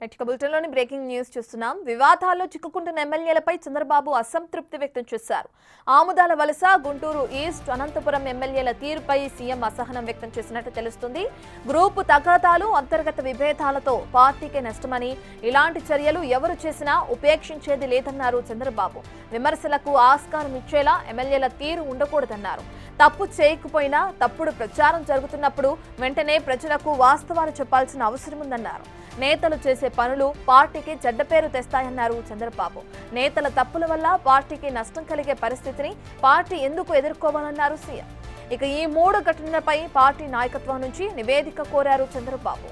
బులెటిన్లోని breaking news చూస్తున్నాం. వివాదాల్లో చిక్కుకుంటున్న ఎమ్మెల్యేలపై చంద్రబాబు అసంతృప్తి వ్యక్తం చేశారు. ఆముదాల వలస, గుంటూరు ఈస్ట్, అనంతపురం ఎమ్మెల్యేల తీరుపై సీఎం అసహనం వ్యక్తం చేసినట్టు తెలుస్తుంది. గ్రూపు తగాదాలు, అంతర్గత విభేదాలతో పార్టీకే నష్టమని, ఇలాంటి చర్యలు ఎవరు చేసినా ఉపేక్షించేది లేదన్నారు చంద్రబాబు. విమర్శలకు ఆస్కారం ఇచ్చేలా ఎమ్మెల్యేల తీరు ఉండకూడదన్నారు. తప్పు చేయకపోయినా తప్పుడు ప్రచారం జరుగుతున్నప్పుడు వెంటనే ప్రజలకు వాస్తవాలు చెప్పాల్సిన అవసరం ఉందన్నారు. నేతలు చేసే పనులు పార్టీకి చెడ్డ పేరు తెస్తాయన్నారు చంద్రబాబు. నేతల తప్పుల వల్ల పార్టీకి నష్టం కలిగే పరిస్థితిని పార్టీ ఎందుకు ఎదుర్కోవాలన్నారు సీఎం. ఇక ఈ 3 ఘటనలపై పార్టీ నాయకత్వం నుంచి నివేదిక కోరారు చంద్రబాబు.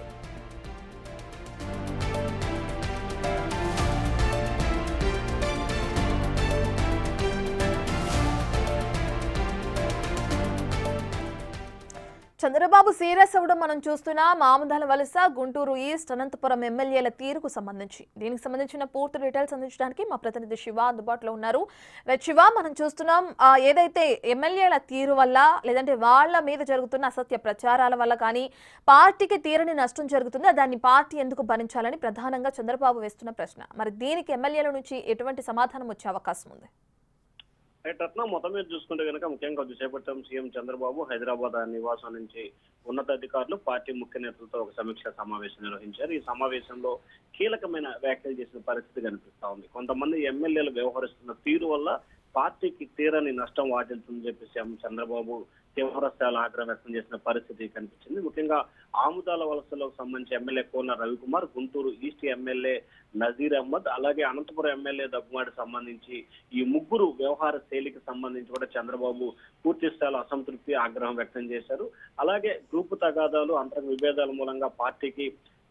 చంద్రబాబు సీరియస్ అవ్వడం మనం చూస్తున్నాం. ఆముదాల వలస, గుంటూరు ఈస్ట్, అనంతపురం ఎమ్మెల్యేల తీరుకు సంబంధించి దీనికి సంబంధించిన పూర్తి డీటెయిల్స్ అందించడానికి మా ప్రతినిధి శివ అందుబాటులో ఉన్నారు. శివ, మనం చూస్తున్నాం ఏదైతే ఎమ్మెల్యేల తీరు వల్ల లేదంటే వాళ్ళ మీద జరుగుతున్న అసత్య ప్రచారాల వల్ల కానీ పార్టీకి తీరని నష్టం జరుగుతుందో దాన్ని పార్టీ ఎందుకు భరించాలని ప్రధానంగా చంద్రబాబు వేస్తున్న ప్రశ్న. మరి దీనికి ఎమ్మెల్యేల నుంచి ఎటువంటి సమాధానం వచ్చే అవకాశం ఉంది? రత్న మొత్తం మీద చూసుకుంటే కనుక ముఖ్యంగా కొద్దిసేపటి సీఎం చంద్రబాబు హైదరాబాద్ నివాసం నుంచి ఉన్నతాధికారులు పార్టీ ముఖ్య నేతలతో ఒక సమీక్షా సమావేశం నిర్వహించారు. ఈ సమావేశంలో కీలకమైన వ్యాఖ్యలు చేసిన పరిస్థితి కనిపిస్తా ఉంది. కొంతమంది ఎమ్మెల్యేలు వ్యవహరిస్తున్న తీరు వల్ల పార్టీకి తీరని నష్టం వాటిల్తుందని చెప్పి సీఎం చంద్రబాబు తీవ్రస్థాయిలో ఆగ్రహం వ్యక్తం చేసిన పరిస్థితి కనిపించింది. ముఖ్యంగా ఆముదాల వలసలకు సంబంధించి ఎమ్మెల్యే కోన రవికుమార్, గుంటూరు ఈస్ట్ ఎమ్మెల్యే నజీర్ అహ్మద్, అలాగే అనంతపురం ఎమ్మెల్యే దగ్గుమాటి సంబంధించి ఈ ముగ్గురు వ్యవహార శైలికి సంబంధించి కూడా చంద్రబాబు పూర్తి స్థాయిలో అసంతృప్తి, ఆగ్రహం వ్యక్తం చేశారు. అలాగే గ్రూపు తగాదాలు, అంతర్గత విభేదాల మూలంగా పార్టీకి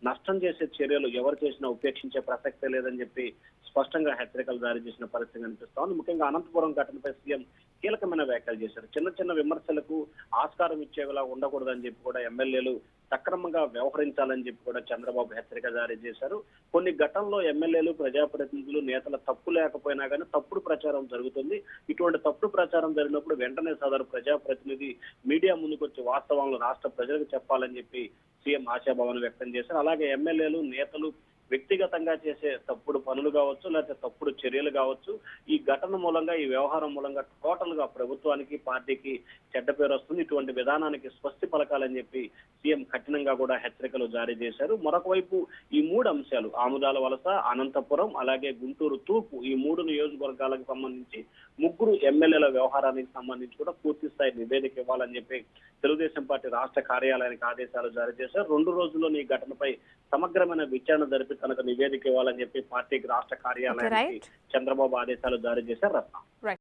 నష్టం చేసే చర్యలు ఎవరు చేసినా ఉపేక్షించే ప్రసక్తే లేదని చెప్పి స్పష్టంగా హెచ్చరికలు జారీ చేసిన పరిస్థితి కనిపిస్తా ఉంది. ముఖ్యంగా అనంతపురం ఘటనపై సీఎం కీలకమైన వ్యాఖ్యలు చేశారు. చిన్న చిన్న విమర్శలకు ఆస్కారం ఇచ్చేలా ఉండకూడదని చెప్పి కూడా ఎమ్మెల్యేలు సక్రమంగా వ్యవహరించాలని చెప్పి కూడా చంద్రబాబు హెచ్చరిక జారీ చేశారు. కొన్ని ఘటనలో ఎమ్మెల్యేలు, ప్రజాప్రతినిధులు, నేతల తప్పు లేకపోయినా కానీ తప్పుడు ప్రచారం జరుగుతుంది. ఇటువంటి తప్పుడు ప్రచారం జరిగినప్పుడు వెంటనే సదరు ప్రజాప్రతినిధి మీడియా ముందుకు వచ్చి వాస్తవాలను రాష్ట్ర ప్రజలకు చెప్పాలని చెప్పి సీఎం ఆశాభావాన్ని వ్యక్తం చేశారు. అలాగే ఎమ్మెల్యేలు, నేతలు వ్యక్తిగతంగా చేసే తప్పుడు పనులు కావచ్చు, లేకపోతే తప్పుడు చర్యలు కావచ్చు, ఈ ఘటన మూలంగా, ఈ వ్యవహారం మూలంగా టోటల్ గా ప్రభుత్వానికి, పార్టీకి చెడ్డ పేరు వస్తుంది. ఇటువంటి విధానానికి స్వస్తి పలకాలని చెప్పి సీఎం కఠినంగా కూడా హెచ్చరికలు జారీ చేశారు. మరొక వైపు ఈ 3 అంశాలు ఆముదాల వలస, అనంతపురం, అలాగే గుంటూరు తూర్పు, ఈ 3 నియోజకవర్గాలకు సంబంధించి ముగ్గురు ఎమ్మెల్యేల వ్యవహారానికి సంబంధించి కూడా పూర్తి స్థాయి నివేదిక ఇవ్వాలని చెప్పి తెలుగుదేశం పార్టీ రాష్ట్ర కార్యాలయానికి ఆదేశాలు జారీ చేశారు. 2 రోజుల్లో ఈ ఘటనపై సమగ్రమైన విచారణ జరిపి తనకు నివేదిక ఇవ్వాలని చెప్పి పార్టీకి రాష్ట్ర కార్యాలయానికి చంద్రబాబు ఆదేశాలు జారీ చేశారు. రత్న.